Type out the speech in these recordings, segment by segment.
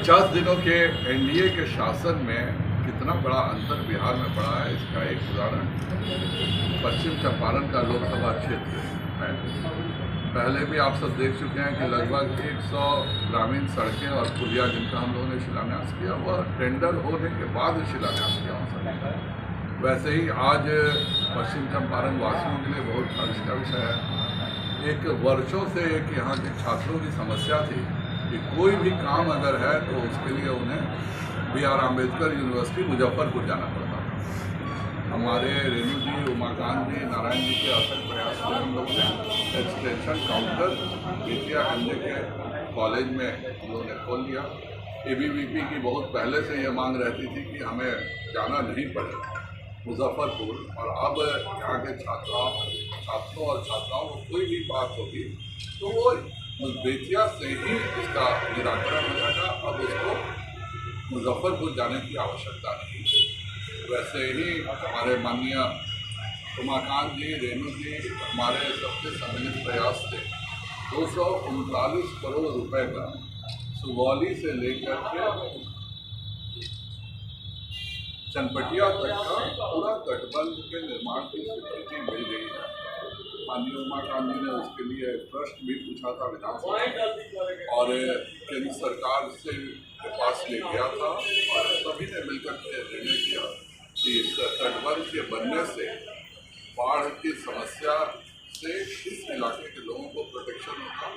50 दिनों के एनडीए के शासन में कितना बड़ा अंतर बिहार में पड़ा है, इसका एक उदाहरण पश्चिम चंपारण का लोकसभा क्षेत्र है। पहले भी आप सब देख चुके हैं कि लगभग 100 ग्रामीण सड़कें और पुलिया जिनका हम लोगों ने शिलान्यास किया, वह टेंडर होने के बाद शिलान्यास किया हो सकता है। वैसे ही आज पश्चिम चंपारण वासियों के लिए बहुत हर्ष का विषय है। एक वर्षों से एक यहाँ के छात्रों की समस्या थी कि कोई भी काम अगर है तो उसके लिए उन्हें BR अम्बेडकर यूनिवर्सिटी मुजफ्फरपुर जाना पड़ता था। हमारे रेणु जी, उमाकांत जी, नारायण जी के अथक प्रयास से हम लोग ने एक्सटेंशन काउंटर बेतिया एमजे के कॉलेज में हम लोगों ने खोल लिया। ABVP की बहुत पहले से ये मांग रहती थी कि हमें जाना नहीं पड़े मुजफ्फरपुर, और अब यहाँ के छात्रों और छात्राओं को कोई भी बात होगी तो वो बेतिया से ही इसका निराकरण हो जाएगा। अब उसको मुजफ्फरपुर जाने की आवश्यकता नहीं। वैसे ही हमारे माननीय उमाकांत जी, रेणु जी, हमारे सबके सम्मिलित प्रयास से 239 करोड़ रुपए का सुगौली से लेकर के चनपटिया तक का पूरा तटबंध के निर्माण की स्वीकृति मिल गई है। माननीय उमाकांत जी ने उसके लिए ट्रस्ट भी पूछा था विधानसभा और केंद्र सरकार से के पास ले गया था, और सभी ने मिलकर के निर्णय किया कि इस तटबंध के बनने से बाढ़ की समस्या से इस इलाके के लोगों को प्रोटेक्शन होगा।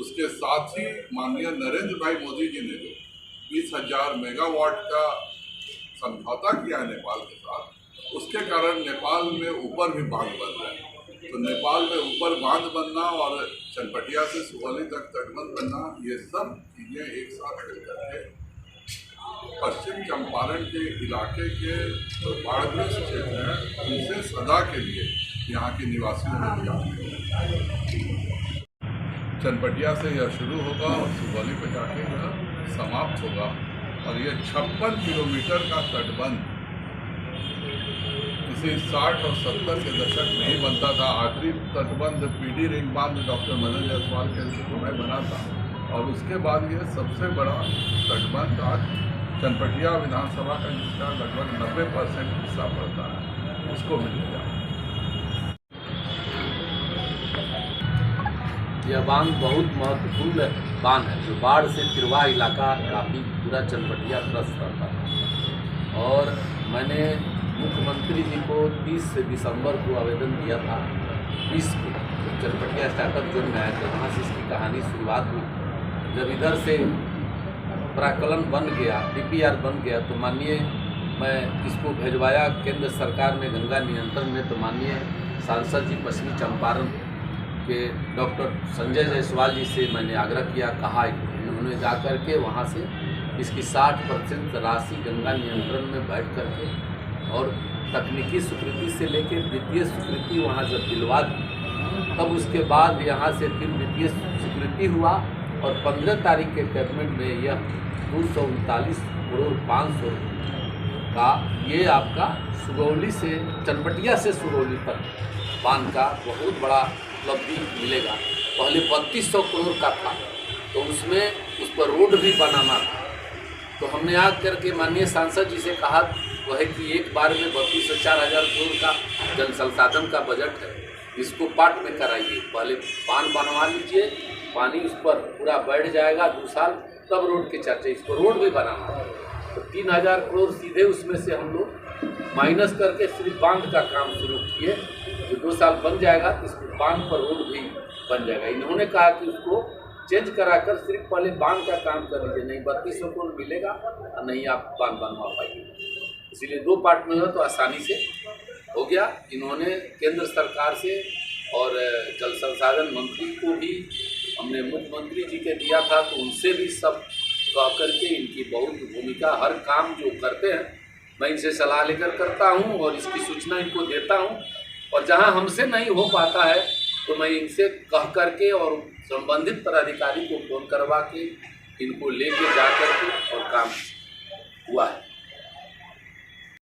उसके साथ ही माननीय नरेंद्र भाई मोदी जी ने जो 20,000 मेगावाट का समझौता किया है नेपाल के साथ, उसके कारण नेपाल में ऊपर भी बांध बन रहे हैं। तो नेपाल में ऊपर बांध बनना और चनपटिया से सुगौली तक तटबंध बनना, ये सब चीज़ें एक साथ मिलकर के पश्चिम चंपारण के इलाके के जो बाढ़ग्रस्त क्षेत्र हैं उनसे सदा के लिए यहाँ के निवासियों में दिया। चनपटिया से यह शुरू होगा और सुगौली पर जाके यह समाप्त होगा, और ये 56 किलोमीटर का तटबंध इसी 60 और 70 के दशक में ही बनता था। आखिरी तटबंध PD रिंग बांध डॉक्टर मदन जायसवाल के समय बना था, और उसके बाद ये सबसे बड़ा तटबंध आज चनपटिया विधानसभा का जिसका लगभग 90% हिस्सा पड़ता है उसको मिलेगा। यह बांध बहुत महत्वपूर्ण बांध है, जो बाढ़ से तिरवा इलाका काफ़ी पूरा चनपटिया त्रस्त रहता है। और मैंने मुख्यमंत्री जी को 30 दिसंबर को आवेदन दिया था, 20 को चनपटिया स्टार्टअप जोन में आया था, वहाँ से इसकी कहानी शुरुआत हुई। जब इधर से प्राकलन बन गया, DPR बन गया, तो माननीय मैं इसको भेजवाया केंद्र सरकार में गंगा नियंत्रण में। तो माननीय सांसद जी पश्चिमी चंपारण के डॉक्टर संजय जायसवाल जी से मैंने आग्रह किया, कहा उन्होंने जा कर के वहाँ से इसकी 60% राशि गंगा नियंत्रण में बैठ कर के और तकनीकी स्वीकृति से लेकर वित्तीय स्वीकृति वहाँ जब दिलवा दी, तब उसके बाद यहाँ से फिर वित्तीय स्वीकृति हुआ, और 15 तारीख के कैबिनेट में यह 239 करोड़ 500 का ये आपका सुगौली से चनपटिया से सुगौली तक बांध का बहुत बड़ा उपलब्धि मिलेगा। पहले 3200 करोड़ का था, तो उसमें उस पर रोड भी बनाना था। तो हमने आकर के माननीय सांसद जी से कहा वह है कि एक बार में 32 से 4,000 करोड़ का जल संसाधन का बजट है, इसको पार्ट में कराइए। पहले बांध बनवा लीजिए, पानी उस पर पूरा बैठ जाएगा 2 साल, तब रोड के चर्चे, इसको रोड भी बनाना है। तो 3,000 करोड़ सीधे उसमें से हम लोग माइनस करके सिर्फ बांध का काम शुरू किए। जो 2 साल बन जाएगा तो इसको बांध पर रोड भी बन जाएगा। इन्होंने कहा कि उसको चेंज कराकर सिर्फ पहले बांध का काम कर लीजिए, नहीं 3200 करोड़ मिलेगा और नहीं आप बांध बनवा पाइए। इसीलिए 2 पार्ट में हो तो आसानी से हो गया। इन्होंने केंद्र सरकार से और जल संसाधन मंत्री को भी हमने मुख्यमंत्री जी के दिया था, तो उनसे भी सब कह करके इनकी बहुत भूमिका, हर काम जो करते हैं मैं इनसे सलाह लेकर करता हूं और इसकी सूचना इनको देता हूं। और जहां हमसे नहीं हो पाता है तो मैं इनसे कह करके और संबंधित पदाधिकारी को फोन करवा के इनको लेके जा करके और काम हुआ है।